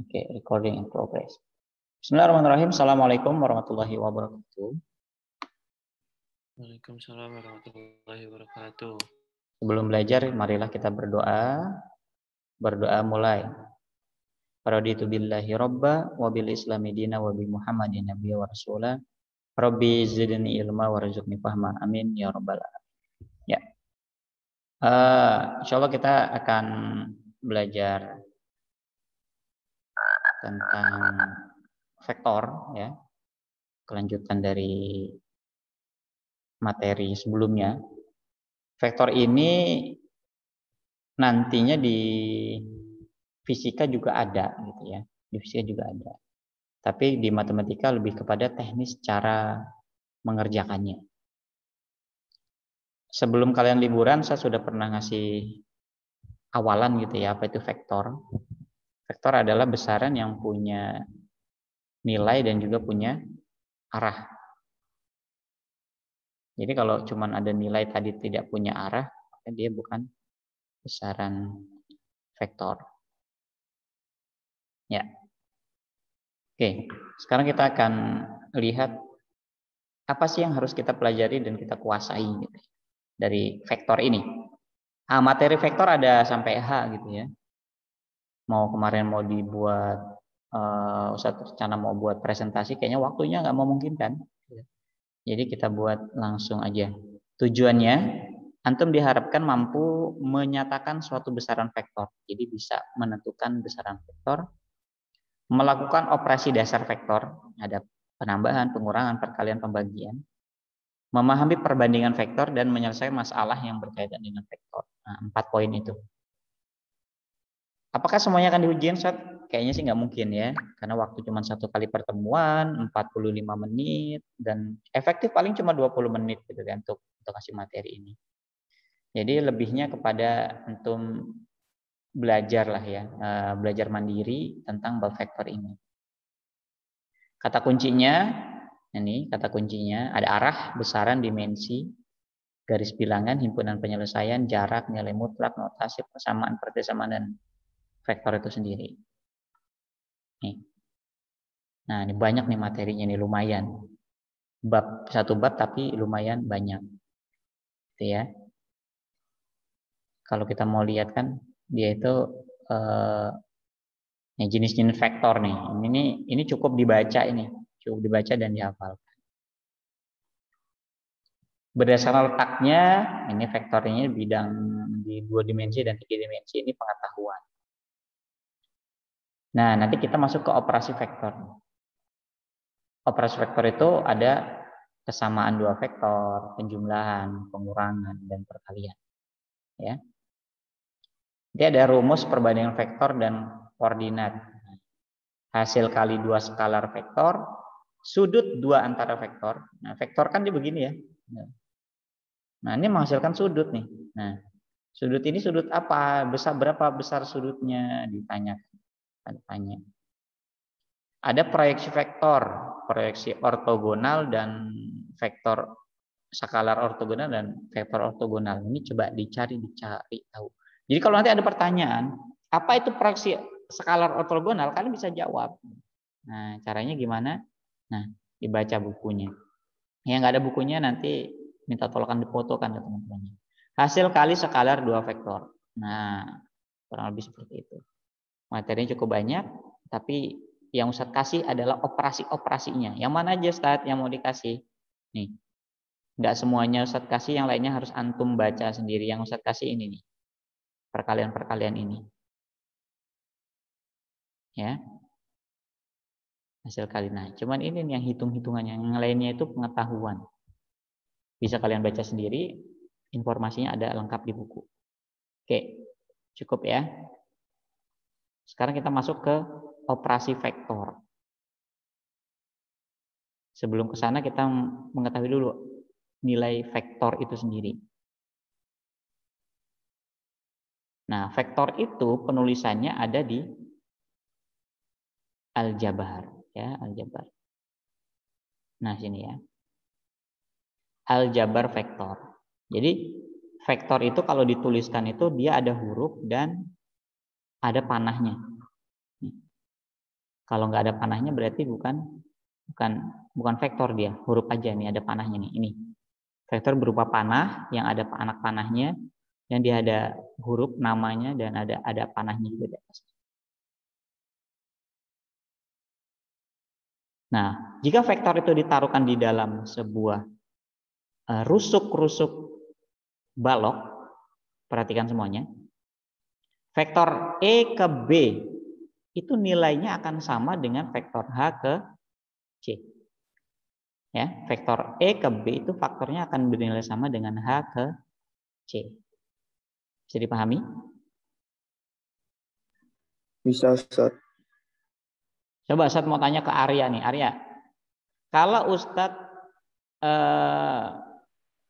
Oke, recording in progress. Bismillahirrahmanirrahim. Assalamualaikum warahmatullahi wabarakatuh. Waalaikumsalam warahmatullahi wabarakatuh. Sebelum belajar, marilah kita berdoa. Berdoa mulai. Raditu billahi robba wa bil islami dina wa bi Muhammadin nabiyya wa rasulah. Rabbi zidni ilma warzuqni fahma. Amin ya rabbal alamin. Ya. Insyaallah kita akan belajar tentang vektor, ya, kelanjutan dari materi sebelumnya. Vektor ini nantinya di fisika juga ada, gitu ya. Di fisika juga ada. Tapi di matematika lebih kepada teknis cara mengerjakannya. Sebelum kalian liburan, saya sudah pernah ngasih awalan gitu ya, apa itu vektor. Vektor adalah besaran yang punya nilai dan juga punya arah. Jadi kalau cuma ada nilai tadi tidak punya arah, maka dia bukan besaran vektor. Ya. Oke, sekarang kita akan lihat apa sih yang harus kita pelajari dan kita kuasai gitu, dari vektor ini. Materi vektor ada sampai H gitu ya. Kemarin mau dibuat Ustadz rencana mau buat presentasi, kayaknya waktunya nggak memungkinkan. Jadi kita buat langsung aja. Tujuannya, antum diharapkan mampu menyatakan suatu besaran vektor. Jadi bisa menentukan besaran vektor, melakukan operasi dasar vektor, ada penambahan, pengurangan, perkalian, pembagian, memahami perbandingan vektor, dan menyelesaikan masalah yang berkaitan dengan vektor. Nah, 4 poin itu. Apakah semuanya akan diujiin, Ustaz? Kayaknya sih nggak mungkin ya, karena waktu cuma 1 kali pertemuan, 45 menit, dan efektif paling cuma 20 menit gitu kan untuk kasih materi ini. Jadi lebihnya kepada antum belajar lah ya, belajar mandiri tentang bab vektor ini. Kata kuncinya, ini kata kuncinya, ada arah, besaran, dimensi, garis bilangan, himpunan penyelesaian, jarak, nilai mutlak, notasi, persamaan, persamaan, dan vektor itu sendiri. Nih. Nah, ini banyak nih materinya nih, lumayan. Satu bab tapi lumayan banyak. Gitu ya. Kalau kita mau lihat kan dia itu jenis-jenis vektor nih. Ini cukup dibaca ini, cukup dibaca dan dihafal. Berdasarkan letaknya, ini vektornya bidang di 2 dimensi dan 3 dimensi, ini pengetahuan. Nah, nanti kita masuk ke operasi vektor. Operasi vektor itu ada kesamaan 2 vektor, penjumlahan, pengurangan, dan perkalian. Ya. Jadi ada rumus perbandingan vektor dan koordinat. Hasil kali 2 skalar vektor, sudut 2 antara vektor. Nah, vektor kan dia begini ya. Nah, ini menghasilkan sudut nih. Nah, sudut ini sudut apa? Berapa besar sudutnya? Ditanya. Ada proyeksi vektor, proyeksi ortogonal, dan vektor skalar ortogonal dan vektor ortogonal. Ini coba dicari tahu. Jadi kalau nanti ada pertanyaan, apa itu proyeksi skalar ortogonal? Kalian bisa jawab. Nah, caranya gimana? Nah, dibaca bukunya. Yang nggak ada bukunya nanti minta tolong difotokan ke teman-temannya. Hasil kali skalar 2 vektor. Nah, kurang lebih seperti itu. Materinya cukup banyak, tapi yang Ustadz kasih adalah operasi-operasinya. Yang mana aja Ustadz yang mau dikasih? Nih, nggak semuanya Ustadz kasih, yang lainnya harus antum baca sendiri. Yang Ustadz kasih ini nih, perkalian-perkalian ini. Ya, hasil kali. Nah, cuman ini nih yang hitung-hitungannya. Yang lainnya itu pengetahuan. Bisa kalian baca sendiri, informasinya ada lengkap di buku. Oke, cukup ya. Sekarang kita masuk ke operasi vektor. Sebelum ke sana kita mengetahui dulu nilai vektor itu sendiri. Nah, vektor itu penulisannya ada di aljabar, ya, aljabar. Nah, sini ya. Aljabar vektor. Jadi vektor itu kalau dituliskan itu dia ada huruf dan ada panahnya. Kalau nggak ada panahnya berarti bukan vektor dia, huruf aja nih ada panahnya nih. Ini vektor berupa panah yang ada anak panahnya, yang dia ada huruf namanya dan ada panahnya juga di atas. Nah, jika vektor itu ditaruhkan di dalam sebuah rusuk-rusuk balok, perhatikan semuanya. Vektor E ke B itu nilainya akan sama dengan vektor H ke C. Ya, vektor E ke B itu faktornya akan bernilai sama dengan H ke C. Bisa dipahami? Bisa, Ustaz. Coba Ustaz mau tanya ke Arya nih. Arya, kalau Ustaz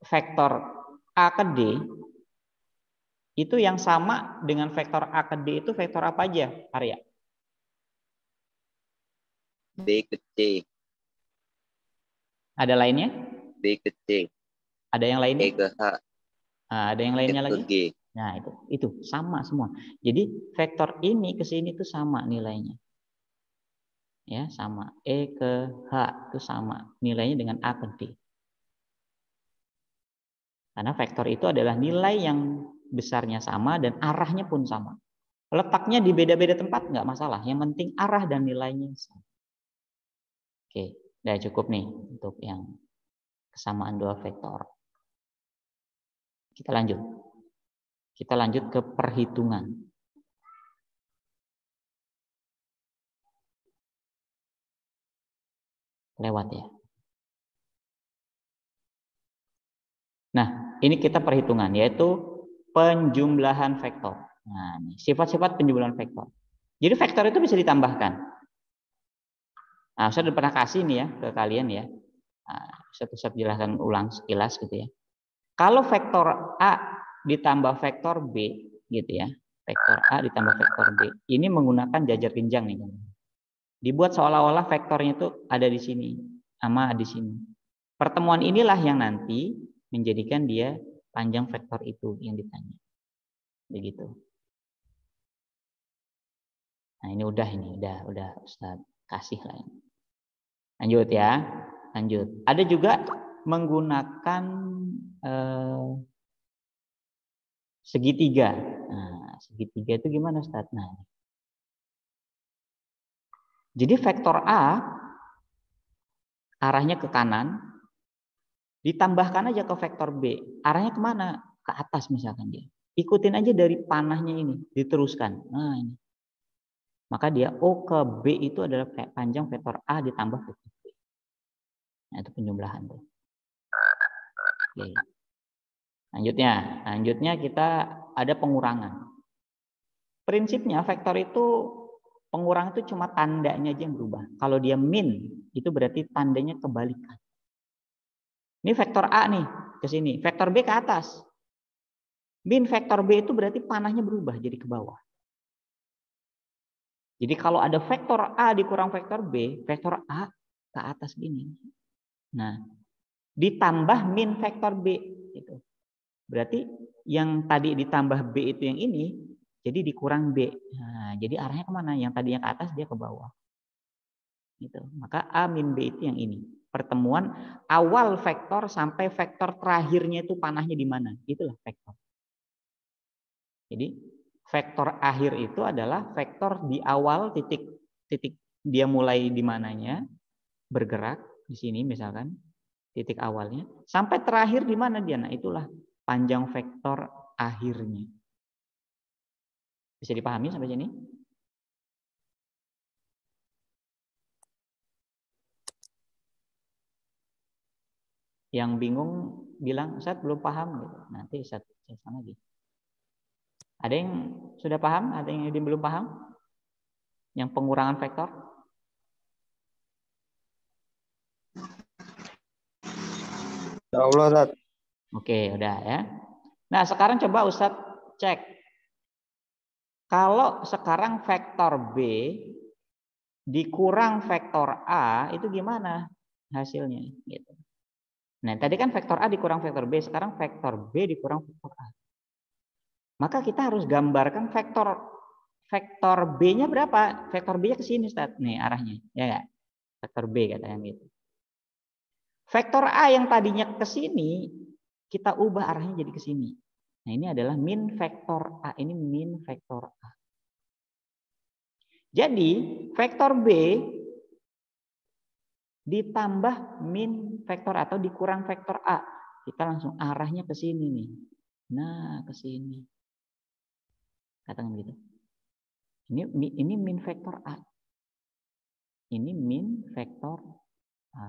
vektor A ke D itu yang sama dengan vektor A ke D itu vektor apa aja, Arya? B ke C. Ada lainnya? B ke C. Ada yang lainnya? E ke H. Nah, ada yang lainnya F lagi? ke G. Nah, itu sama semua. Jadi vektor ini ke sini itu sama nilainya. Ya, sama. E ke H itu sama nilainya dengan A ke D. Karena vektor itu adalah nilai yang besarnya sama dan arahnya pun sama. Letaknya di beda-beda tempat nggak masalah. Yang penting arah dan nilainya sama. Oke, udah cukup nih untuk yang kesamaan dua vektor. Kita lanjut. Kita lanjut ke perhitungan. Lewat ya. Nah, ini kita perhitungan yaitu penjumlahan vektor. Nah, sifat-sifat penjumlahan vektor. Jadi vektor itu bisa ditambahkan. Nah, saya udah pernah kasih nih ya ke kalian ya. Nah, saya jelaskan ulang sekilas gitu ya. Kalau vektor A ditambah vektor B gitu ya. Vektor A ditambah vektor B. Ini menggunakan jajar genjang nih. Dibuat seolah-olah vektornya itu ada di sini sama di sini. Pertemuan inilah yang nanti menjadikan dia panjang vektor itu yang ditanya. Begitu. Nah, ini udah Ustaz kasih lah ini. Lanjut ya. Lanjut. Ada juga menggunakan segitiga. Nah, segitiga itu gimana Ustaz? Nah, jadi vektor A arahnya ke kanan, ditambahkan aja ke vektor B. Arahnya kemana? Ke atas misalkan dia. Ikutin aja dari panahnya ini, diteruskan. Nah, ini. Maka dia O ke B itu adalah panjang vektor A ditambah vektor B. Nah, itu penjumlahan tuh. Oke. Lanjutnya kita ada pengurangan. Prinsipnya vektor itu pengurangan itu cuma tandanya aja yang berubah. Kalau dia min, itu berarti tandanya kebalikan. Ini vektor A nih ke sini, vektor B ke atas. Min vektor B itu berarti panahnya berubah jadi ke bawah. Jadi kalau ada vektor A dikurang vektor B, vektor A ke atas gini. Nah, ditambah min vektor B itu. Berarti yang tadi ditambah B itu yang ini, jadi dikurang B. Nah, jadi arahnya kemana? Yang tadinya ke atas dia ke bawah. Gitu. Maka A min B itu yang ini. Pertemuan awal vektor sampai vektor terakhirnya itu panahnya di mana? Itulah vektor. Jadi vektor akhir itu adalah vektor di awal titik dia mulai di mananya bergerak di sini misalkan titik awalnya sampai terakhir di mana dia. Nah, itulah panjang vektor akhirnya. Bisa dipahami sampai sini? Yang bingung bilang, Ustaz belum paham gitu. Nanti saya lagi. Ada yang sudah paham? Ada yang belum paham? Yang pengurangan vektor? Ya Allah, Ustaz. Oke, udah ya. Nah, sekarang coba Ustaz cek. Kalau sekarang vektor B dikurang vektor A, itu gimana hasilnya? Gitu. Nah, tadi kan vektor A dikurang vektor B, sekarang vektor B dikurang vektor A. Maka kita harus gambarkan vektor vektor B-nya berapa? Vektor B-nya ke sini, Ustaz. Nih arahnya, ya enggak? Vektor B katanya gitu. Vektor A yang tadinya ke sini, kita ubah arahnya jadi ke sini. Nah, ini adalah min vektor A. Ini min vektor A. Jadi, vektor B ditambah min vektor atau dikurang vektor A. Kita langsung arahnya ke sini nih. Nah, ke sini. Katakan gitu. Ini min vektor A. Ini min vektor A.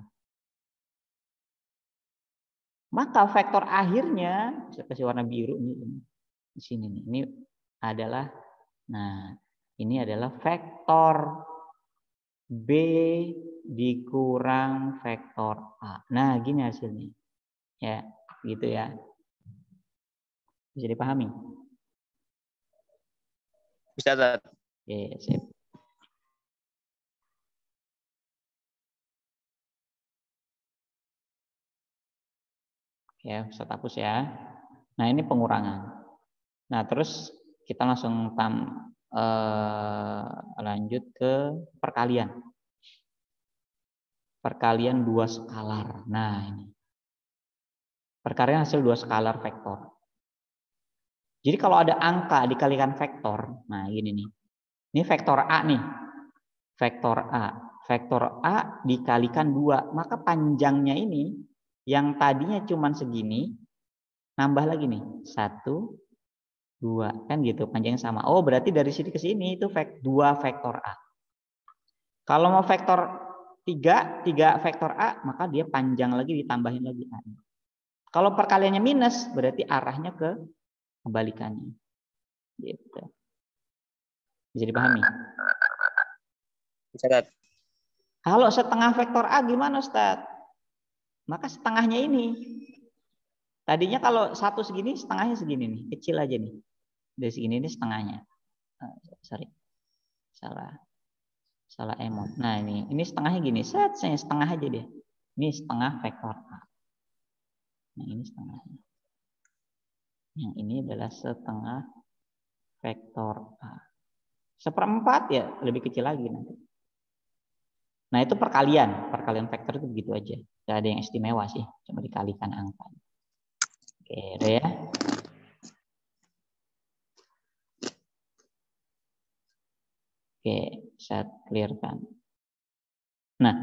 Maka vektor akhirnya, saya kasih warna biru ini di sini nih. Ini adalah, nah, ini adalah vektor B dikurang vektor A. Nah, gini hasilnya. Ya, gitu ya. Bisa dipahami? Bisa, Ustaz. Oke, sip. Ya, saya hapus ya. Nah, ini pengurangan. Nah, terus kita langsung lanjut ke perkalian. Perkalian dua skalar. Nah, ini. Perkalian hasil dua skalar vektor. Jadi kalau ada angka dikalikan vektor, nah gini nih. Ini vektor A nih. Vektor A. Vektor A dikalikan 2. Maka panjangnya ini yang tadinya cuma segini, nambah lagi nih. 1, 2. Kan gitu, panjangnya sama. Oh, berarti dari sini ke sini itu 2 vektor A. Kalau mau vektor 3 vektor A, maka dia panjang lagi ditambahin lagi A. Kalau perkaliannya minus, berarti arahnya ke kebalikannya. Gitu. Bisa dipahami? Bisa, Ustaz. Kalau setengah vektor A gimana, Ustaz? Maka setengahnya ini. Tadinya kalau satu segini, setengahnya segini nih. Kecil aja nih. Dari segini ini setengahnya. Sorry. Salah emot. Nah, ini setengahnya gini. Saya setengah aja deh. Ini setengah vektor A. Nah, ini setengahnya. Yang ini adalah setengah vektor A. 1/4 ya, lebih kecil lagi nanti. Nah, itu perkalian. Perkalian vektor itu begitu aja. Tidak ada yang istimewa sih. Cuma dikalikan angka. Oke, udah ya. Oke, saya clearkan. Nah,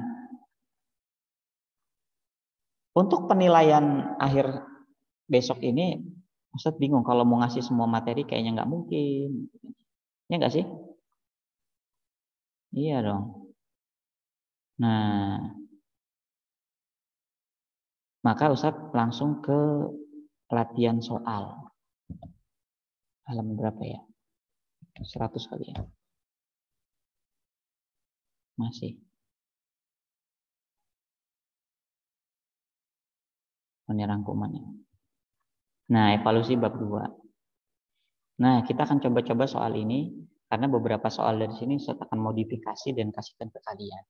untuk penilaian akhir besok ini, Ustaz bingung kalau mau ngasih semua materi kayaknya nggak mungkin. Ya nggak sih? Iya dong. Nah, maka Ustaz langsung ke latihan soal. Halaman berapa ya? 100 kali ya. Masih. Ini rangkumannya. Nah, evaluasi bab 2. Nah, kita akan coba-coba soal ini karena beberapa soal dari sini saya akan modifikasi dan kasihkan ke kalian.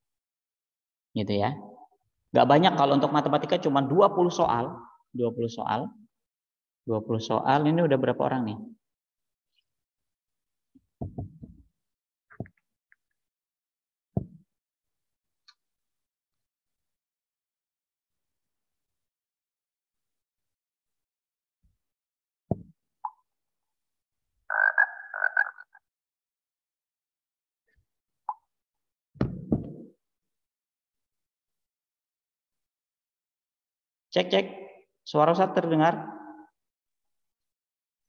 Gitu ya. Gak banyak kalau untuk matematika cuma 20 soal. 20 soal. 20 soal. Ini udah berapa orang nih? Cek. Suara Ustaz terdengar?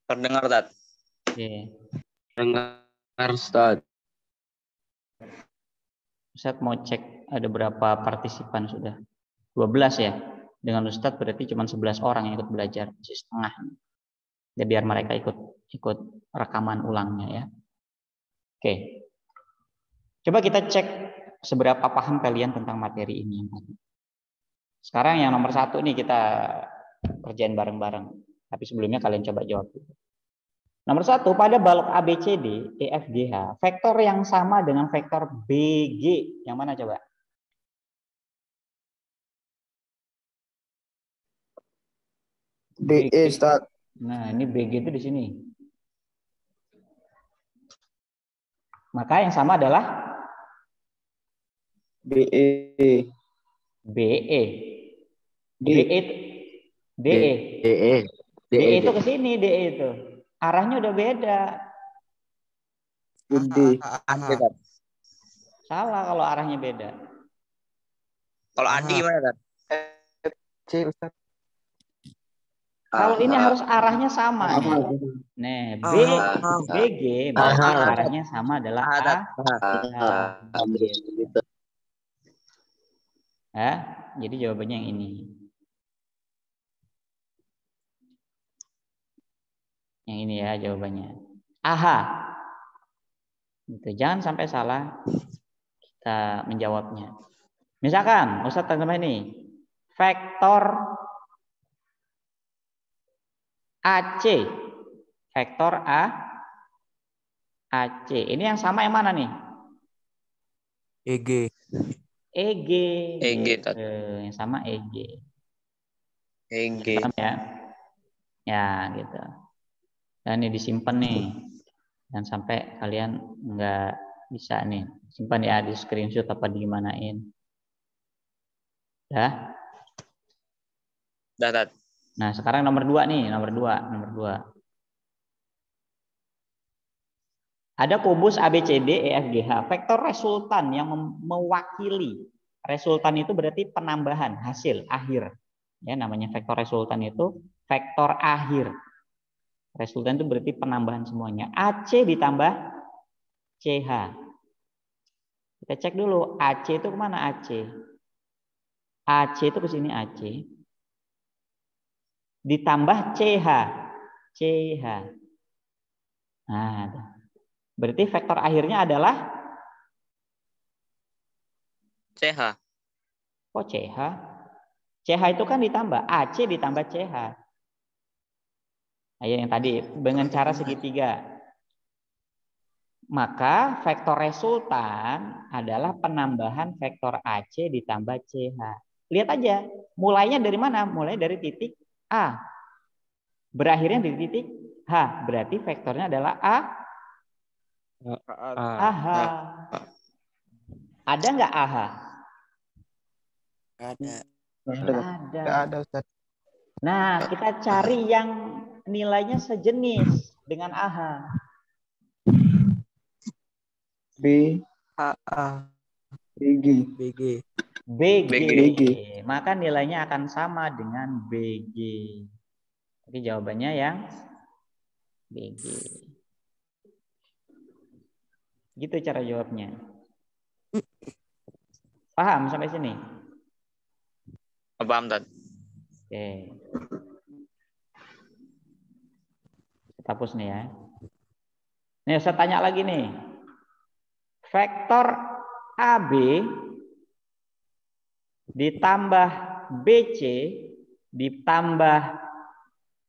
Terdengar, Ustaz. Oke. Dengar, Ustaz. Ustaz mau cek ada berapa partisipan sudah? 12 ya. Dengan Ustaz berarti cuma 11 orang yang ikut belajar, masih setengah. Ya, biar mereka ikut rekaman ulangnya ya. Oke. Coba kita cek seberapa paham kalian tentang materi ini. Sekarang yang nomor 1 nih kita kerjain bareng-bareng. Tapi sebelumnya kalian coba jawab. Nomor 1, pada balok ABCD, EFGH, vektor yang sama dengan vektor BG. Yang mana coba? DE, Ustaz. Nah, ini BG itu di sini. Maka yang sama adalah BE. BE. D. BE. DE. DE. DE itu ke sini, DE itu. Arahnya udah beda. D. Oke, Tat. Salah kalau arahnya beda. Kalau Adi gimana, Tat? C, Ustaz. Kalau ini harus arahnya sama nih. Nih, BG berarti arahnya sama adalah Aha, Tat. Aha. gitu. Ya, jadi jawabannya yang ini. Yang ini ya jawabannya. Aha. Gitu. Jangan sampai salah kita menjawabnya. Misalkan, Ustaz teman-teman ini, vektor AC. Vektor AC. Ini yang sama yang mana nih? EG. EG. EG, Gitu. Tat. Yang sama EG. EG. Paham ya? Ya, gitu. Dan ini disimpan nih. Dan sampai kalian nggak bisa nih. Simpan ya di screenshot apa digimanain. Ya. Dah, Tat. Nah, sekarang nomor 2 nih, nomor 2. Ada kubus ABCD EFGH, vektor resultan yang mewakili. Resultan itu berarti penambahan hasil akhir. Ya, namanya vektor resultan itu vektor akhir. Resultan itu berarti penambahan semuanya. AC ditambah CH. Kita cek dulu AC itu kemana AC? AC itu ke sini AC. Ditambah CH. CH. Nah, berarti vektor akhirnya adalah CH. kok CH? CH itu kan ditambah AC ditambah CH. Nah, yang tadi dengan cara segitiga. Maka vektor resultan adalah penambahan vektor AC ditambah CH. Lihat aja, mulainya dari mana? Mulai dari titik A. Berakhirnya di titik H. Berarti vektornya adalah AH. Ada nggak AH? Ada. Ada. Ada, Ustaz. Nah, kita cari yang nilainya sejenis dengan AH. B. BG. BG. Maka nilainya akan sama dengan BG. Jadi jawabannya yang BG. Gitu cara jawabnya. Paham sampai sini? Paham, Tat. Oke. Kita hapus nih ya. Nih saya tanya lagi nih. Vektor AB ditambah BC ditambah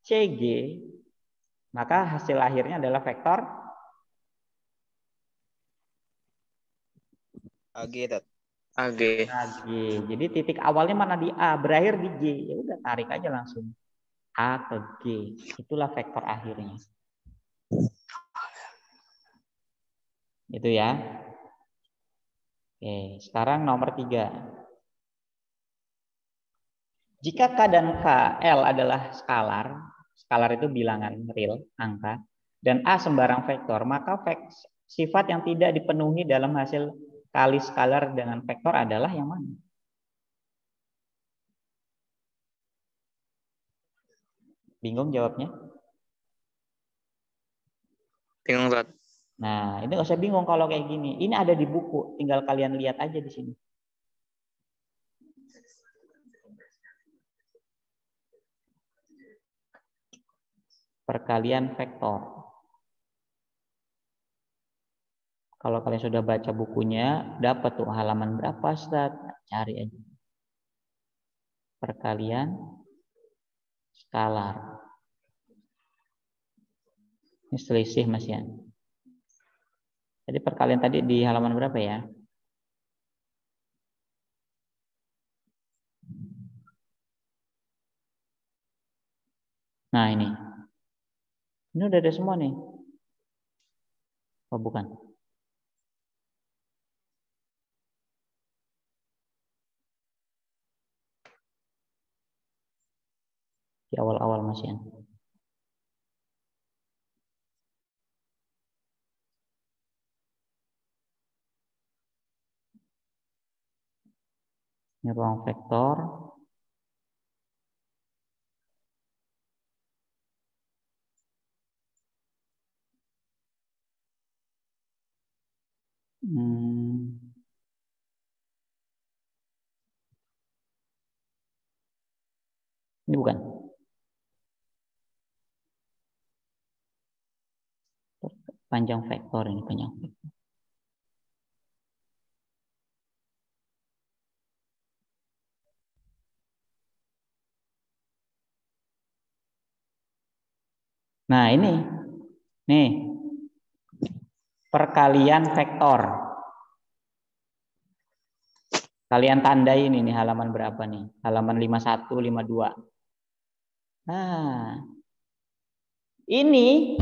CG, maka hasil akhirnya adalah vektor AG, Tat. AG. AG. Jadi titik awalnya mana di A, berakhir di G. Ya udah tarik aja langsung A ke G. Itulah vektor akhirnya. Itu ya. Oke, sekarang nomor 3. Jika K dan K, L adalah skalar itu bilangan real, angka, dan A sembarang vektor, maka sifat yang tidak dipenuhi dalam hasil kali skalar dengan vektor adalah yang mana? Bingung jawabnya? Bingung, Tat. Nah, ini nggak usah bingung kalau kayak gini. Ini ada di buku, tinggal kalian lihat aja di sini. Perkalian vektor. Kalau kalian sudah baca bukunya, dapat tuh halaman berapa, Ustaz? Cari aja. Perkalian skalar. Ini selisih Mas ya. Jadi perkalian tadi di halaman berapa ya? Nah ini. Ini udah ada semua nih. Oh bukan. awal-awal Mas Yan. Ini ruang vektor. Ini bukan. Panjang vektor ini, panjang vektor. Nah, ini. Nih. Perkalian vektor. Kalian tandai ini nih halaman berapa nih? Halaman 51, 52. Nah, ini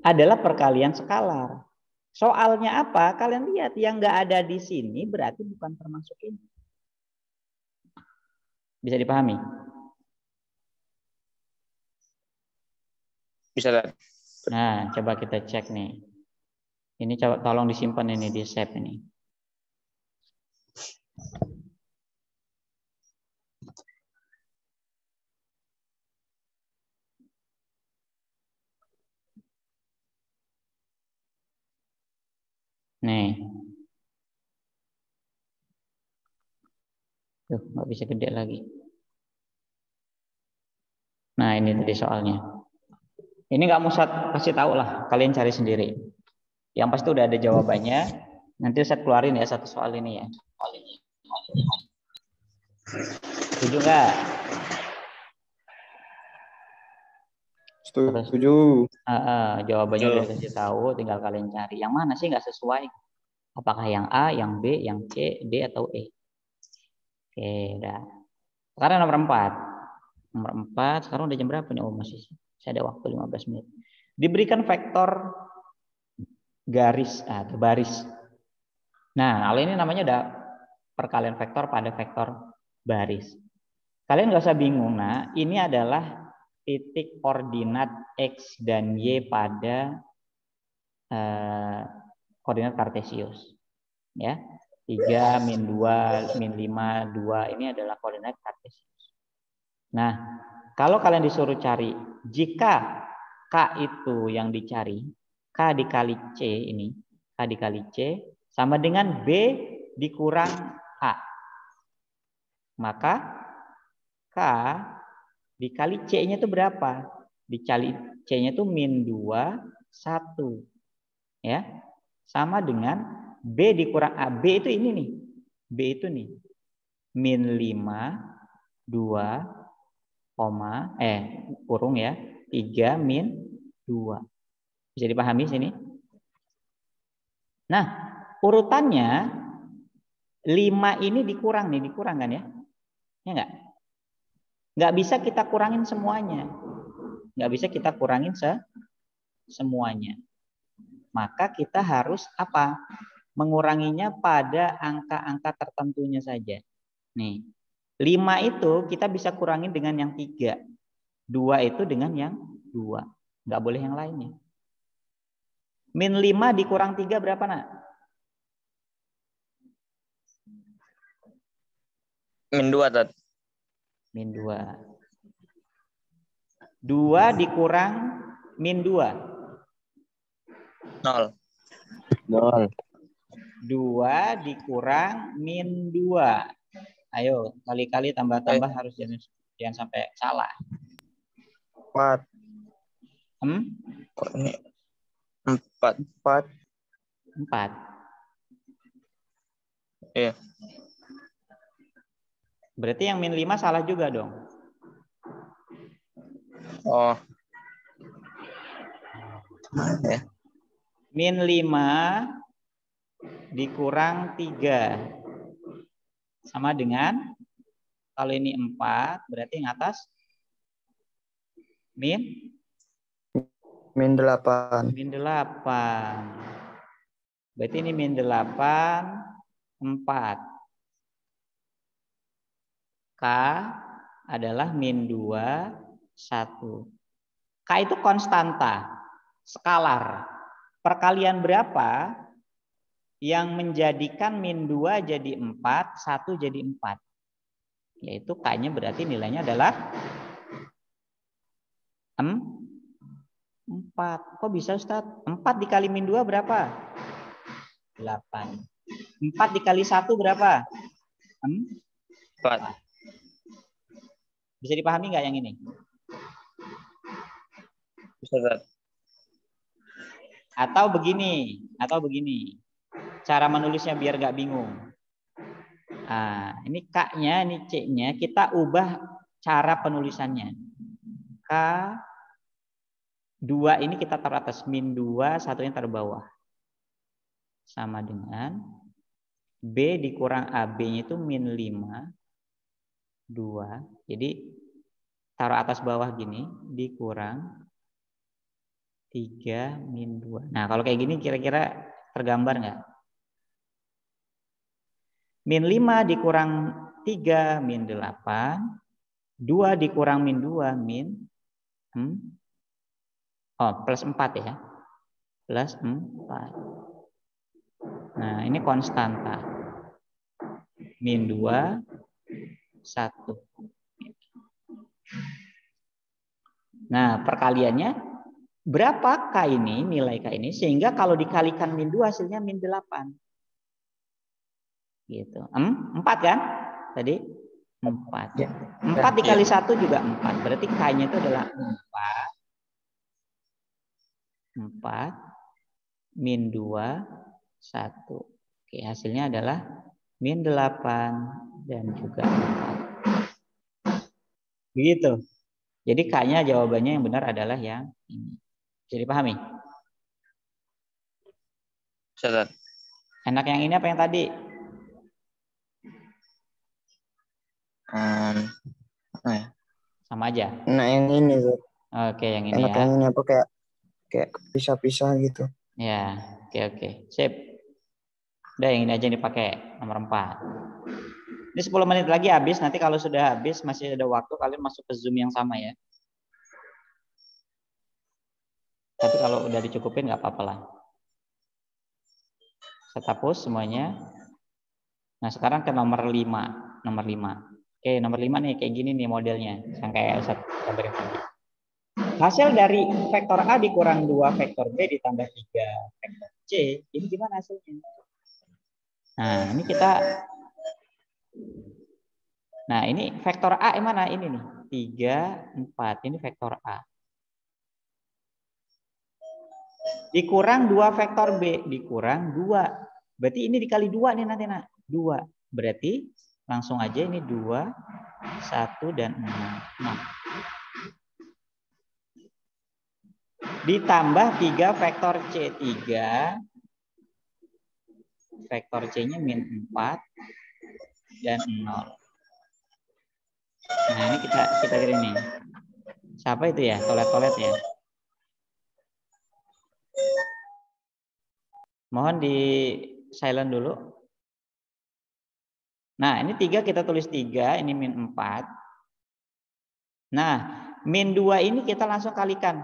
adalah perkalian skalar. Soalnya apa? Kalian lihat yang nggak ada di sini berarti bukan termasuk ini. Bisa dipahami? Bisa, Tat. Nah, coba kita cek nih. Ini coba tolong disimpan ini di save ini. Nih. Tuh, nggak bisa gede lagi. Nah, ini tadi soalnya. Ini nggak mau Ustaz kasih tahu lah, kalian cari sendiri. Yang pasti udah ada jawabannya. Nanti Ustaz keluarin ya satu soal ini ya. Setuju nggak? Setuju. Jawabannya udah kasih tahu, tinggal kalian cari. Yang mana sih nggak sesuai? Apakah yang A, yang B, yang C, D atau E? Oke, udah. Sekarang nomor 4. Nomor 4, sekarang udah jam berapa nih? Oh, masih saya ada waktu 15 menit. Diberikan vektor garis atau baris. Nah, kalau ini namanya udah perkalian vektor pada vektor baris. Kalian nggak usah bingung, nah ini adalah titik koordinat X dan Y pada koordinat kartesius. Ya, 3, min 2, min 5, 2 ini adalah koordinat kartesius. Nah, kalau kalian disuruh cari, jika K itu yang dicari, K dikali C ini, K dikali C sama dengan B dikurang A. Maka K dikali C-nya itu berapa? Dikali C-nya itu min 2, 1. Ya, sama dengan B dikurang A. B itu ini nih. B itu nih. Min 5, 2, kurung ya, 3 min 2. Bisa dipahami sini? Nah, urutannya 5 ini dikurang nih, dikurang kan ya? Ya enggak? Enggak bisa kita kurangin semuanya. Enggak bisa kita kurangin semuanya. Maka kita harus apa? Menguranginya pada angka-angka tertentunya saja. Nih. 5 itu kita bisa kurangin dengan yang 3. 2 itu dengan yang 2. Nggak boleh yang lainnya. Min 5 dikurang 3 berapa, nak? Min 2, Tat. Min 2. 2 dikurang min 2. 0. 0. 2 dikurang min 2. Ayo, kali-kali tambah-tambah harus jangan sampai salah. 4. Oh, ini 4. 4. Iya. Berarti yang min 5 salah juga dong. Oh. Ya. Min 5 dikurang 3. Sama dengan, kalau ini 4, berarti yang atas min 8. Min 8. Berarti ini min 8, 4. K adalah min 2, 1. K itu konstanta, skalar. Perkalian berapa yang menjadikan min 2 jadi 4, 1 jadi 4? Yaitu K-nya berarti nilainya adalah 4. Kok bisa Ustadz? 4 dikali min 2 berapa? 8. 4 dikali 1 berapa? 4. Bisa dipahami nggak yang ini? Bisa, Ustaz. Atau begini. Cara menulisnya biar nggak bingung. Nah, ini K-nya, ini C-nya kita ubah cara penulisannya. K 2 ini kita taruh atas, min 2, satunya taruh bawah. Sama dengan B dikurang AB-nya itu min 5, 2. Jadi taruh atas bawah gini, dikurang 3 min 2. Nah, kalau kayak gini kira-kira tergambar nggak? Min 5 dikurang 3 min 8. 2 dikurang min 2 min plus 4 ya. Plus 4. Nah, ini konstanta. Min 2, 1. Nah, perkaliannya berapa K ini, nilai K ini, sehingga kalau dikalikan min 2 hasilnya min 8. Gitu. 4 kan? Tadi 4. Ya. 4 dikali 1 juga 4. Berarti K-nya itu adalah 4 min 2, 1. Oke, hasilnya adalah min 8 dan juga 4. Begitu. Jadi K-nya jawabannya yang benar adalah yang ini. Bisa dipahami? Ustaz. Enak yang ini apa yang tadi? Sama aja. Nah yang ini Zat. Oke, yang ini Enak ya. yang ini apa kayak pisah-pisah gitu. Ya, oke. Sip. Udah yang ini aja dipakai nomor 4. Ini 10 menit lagi habis. Nanti kalau sudah habis masih ada waktu, kalian masuk ke Zoom yang sama ya. Tapi kalau udah dicukupin nggak apa-apa lah. Saya hapus semuanya. Nah, sekarang ke nomor 5. Nomor 5. Oke, nomor 5 nih kayak gini nih modelnya. Yang kayak Ustaz gambarin tadi. Hasil dari vektor A dikurang 2 vektor B ditambah 3 vektor C. Ini gimana hasilnya? Nah, ini kita. Nah, ini vektor A yang mana? Ini nih. 3, 4. Ini vektor A. Dikurang 2 vektor B. Dikurang 2. Berarti ini dikali 2 nih nanti nak. 2. Berarti langsung aja ini 2, 1, dan 6. Ditambah 3 vektor C. 3. Vektor C-nya min 4 dan 0. Nah, ini kita kira ini. Siapa itu ya? Tolet-tolet ya. Mohon di silent dulu. Nah, ini 3 kita tulis 3, ini min 4. Nah, min 2 ini kita langsung kalikan.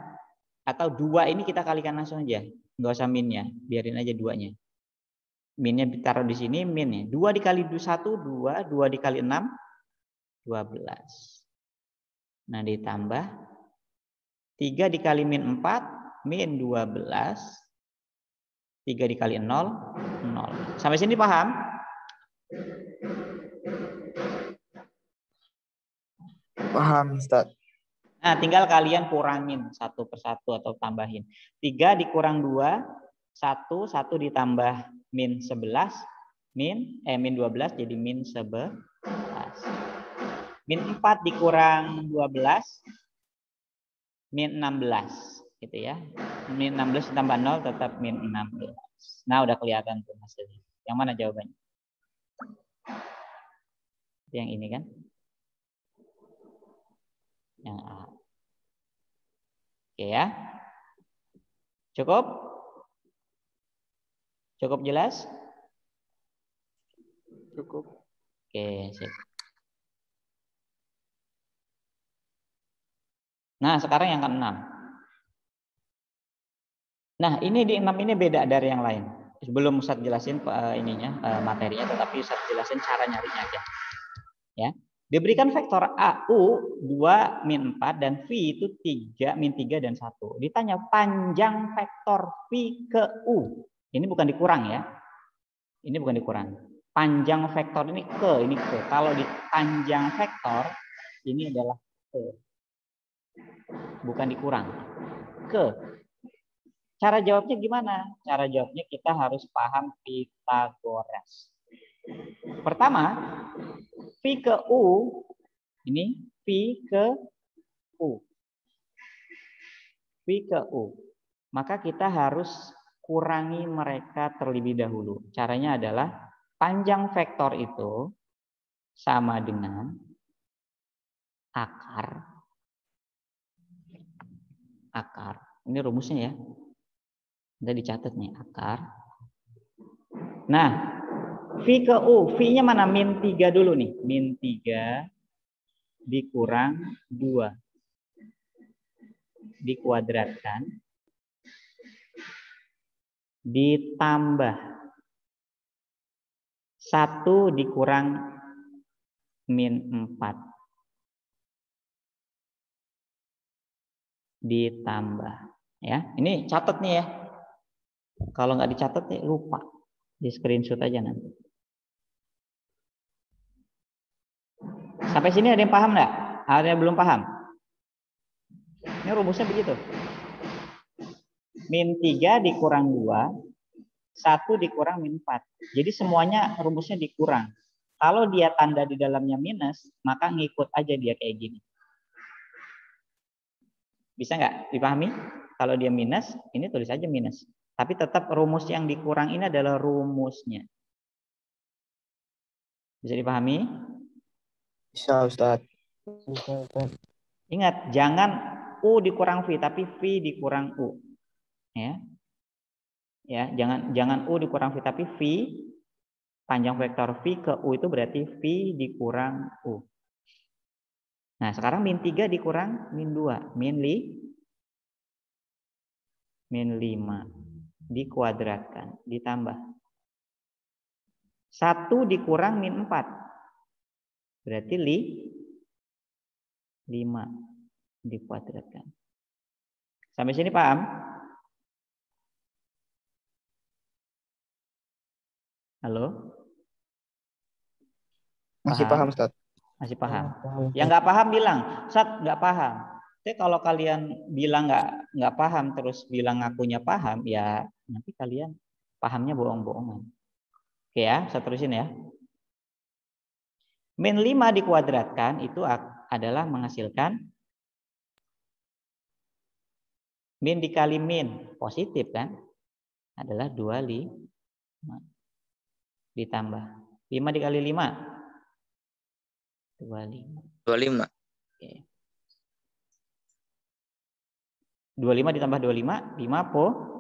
Atau 2 ini kita kalikan langsung aja. Nggak usah minnya, biarin aja 2-nya. Minnya ditaruh di sini, minnya. 2 dikali 1, 2. 2 dikali 6, 12. Nah, ditambah 3 dikali min 4, min 12. 3 dikali 0, 0. Sampai sini paham? Paham Ustaz. Nah, tinggal kalian kurangin satu persatu atau tambahin. 3 dikurang 2, 1 ditambah min 11, min 12 jadi min 11. Min 4 dikurang 12, min 16 gitu ya. Min 16 ditambah 0 tetap min 16. Nah, udah kelihatan tuh hasilnya. Yang mana jawabannya? Yang ini kan? Yang A. Oke ya. Cukup? Cukup jelas? Cukup. Oke, sip. Nah, sekarang yang ke-6. Nah, ini di 6 ini beda dari yang lain. Sebelum Ustaz jelasin materinya, tetapi Ustaz jelasin cara nyarinya aja. Ya. Diberikan vektor A, U, 2, min 4, dan V itu 3, min 3, dan 1. Ditanya panjang vektor V ke U. Ini bukan dikurang ya. Ini bukan dikurang. Panjang vektor ini ke. Kalau di panjang vektor, ini adalah ke. Bukan dikurang. Ke. Cara jawabnya gimana? Cara jawabnya kita harus paham Pythagoras. Pertama, V ke U, ini V ke U. V ke U. Maka kita harus kurangi mereka terlebih dahulu. Caranya adalah panjang vektor itu sama dengan akar. Ini rumusnya ya. Udah dicatat nih, akar. Nah, V ke U. V-nya mana? Min 3 dulu nih. Min 3 dikurang 2. Dikuadratkan. Ditambah 1 dikurang min 4. Ditambah. Ya, ini catat nih ya. Kalau nggak dicatat ya lupa. Di screenshot aja nanti. Sampai sini ada yang paham nggak? Ada yang belum paham? Ini rumusnya begitu. Min 3 dikurang 2, 1 dikurang min 4. Jadi semuanya rumusnya dikurang. Kalau dia tanda di dalamnya minus, maka ngikut aja dia kayak gini. Bisa nggak dipahami? Kalau dia minus, ini tulis aja minus. Tapi tetap rumus yang dikurang ini adalah rumusnya. Bisa dipahami? Bisa, Ustaz. Ingat, jangan U dikurang V, tapi V dikurang U. Ya. Ya, jangan U dikurang V, tapi V panjang vektor V ke U itu berarti V dikurang U. Nah, sekarang min 3 dikurang min 2, min 5 dikuadratkan, ditambah 1 dikurang min 4. Berarti 5 dikuadratkan. Sampai sini paham? Halo? Masih paham, Ustaz? Masih paham? Yang nggak paham bilang, Ustaz nggak paham. Tapi kalau kalian bilang nggak paham terus bilang ngakunya paham, ya nanti kalian pahamnya bohong-bohongan. Oke ya, saya terusin ya. Min 5 dikuadratkan itu adalah menghasilkan min dikali min, positif kan? Adalah 25. Ditambah 5 dikali 5. 25. Oke. 25 ditambah 25, 50.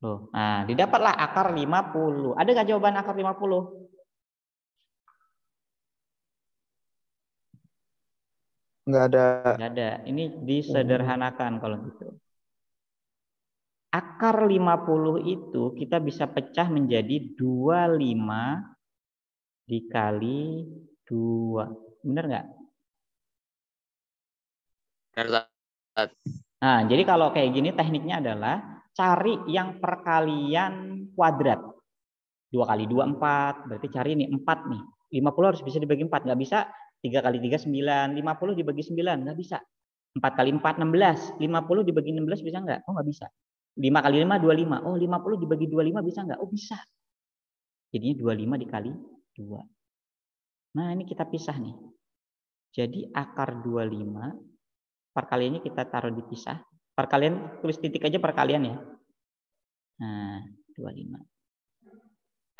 Loh, nah, didapatlah akar 50. Ada nggak jawaban akar 50? Nggak ada. Nggak ada. Ini disederhanakan kalau gitu. Akar 50 itu kita bisa pecah menjadi 25 dikali 2. Benar nggak? Benar. Nah, jadi kalau kayak gini tekniknya adalah cari yang perkalian kuadrat. 2 kali 2, 4. Berarti cari ini 4 nih. 50 harus bisa dibagi 4. Nggak bisa 3 kali 3, 9. 50 dibagi 9. Nggak bisa. 4 kali 4, 16. 50 dibagi 16 bisa nggak? Oh, nggak bisa. 5 kali 5, 25. Oh, 50 dibagi 25 bisa nggak? Oh, bisa. Jadinya 25 dikali 2. Nah, ini kita pisah nih. Jadi akar 25. Perkaliannya kita taruh dipisah. Perkalian tulis titik aja perkalian ya. Nah, 25.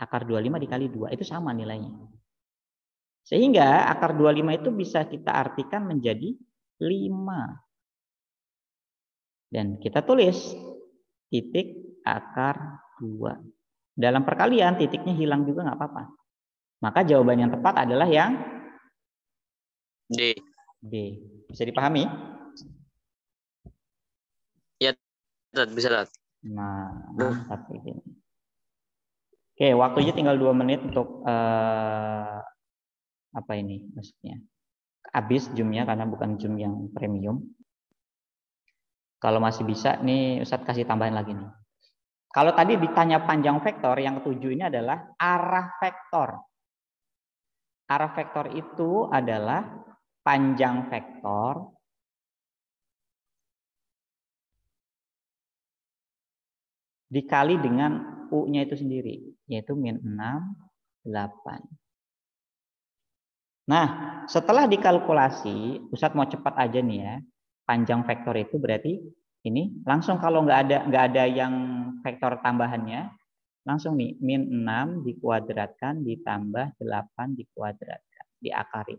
Akar 25 dikali 2 itu sama nilainya. Sehingga akar 25 itu bisa kita artikan menjadi 5. Dan kita tulis titik akar 2. Dalam perkalian titiknya hilang juga nggak apa-apa. Maka jawaban yang tepat adalah yang D. Bisa dipahami? Tat, bisa Tat. Nah, mantap ini. Oke, waktunya tinggal 2 menit untuk apa ini maksudnya? Habis zoom-nya karena bukan zoom yang premium. Kalau masih bisa nih Ustadz kasih tambahan lagi nih. Kalau tadi ditanya panjang vektor, yang ketujuh ini adalah arah vektor. Arah vektor itu adalah panjang vektor dikali dengan U-nya itu sendiri, yaitu min 6, 8. Nah, setelah dikalkulasi, Ustadz mau cepat aja nih ya. Panjang vektor itu berarti ini langsung kalau nggak ada yang vektor tambahannya, langsung nih min 6 dikuadratkan ditambah 8 dikuadratkan, diakari.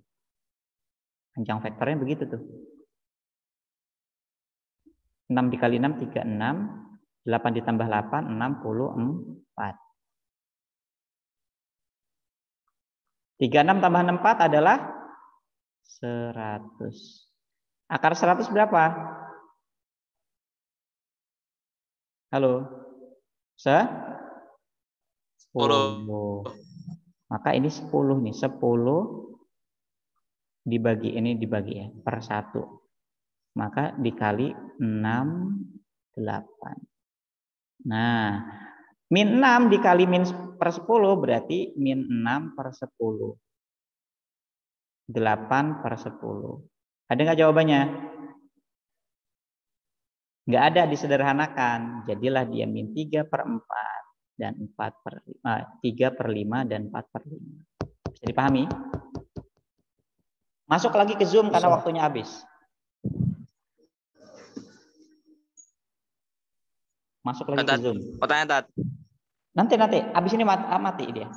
Panjang vektornya begitu tuh. 6 dikali 6, 36. 8 ditambah 8, 64. 36 tambah 64 adalah 100. Akar 100 berapa? Halo? 10. Maka ini 10 nih. 10 dibagi ini dibagi ya per 1. Maka dikali 6, 8. Nah, min 6 dikali min per 10 berarti min 6 per 10. 8 per 10. Ada nggak jawabannya? Nggak ada, disederhanakan. Jadilah dia min 3 per 4 dan 4 per 5, 3 per 5 dan 4 per 5. Bisa dipahami? Masuk lagi ke Zoom karena waktunya habis. Masuk lagi ke Zoom. Pertanyaan Tat. Nanti habis ini mati dia.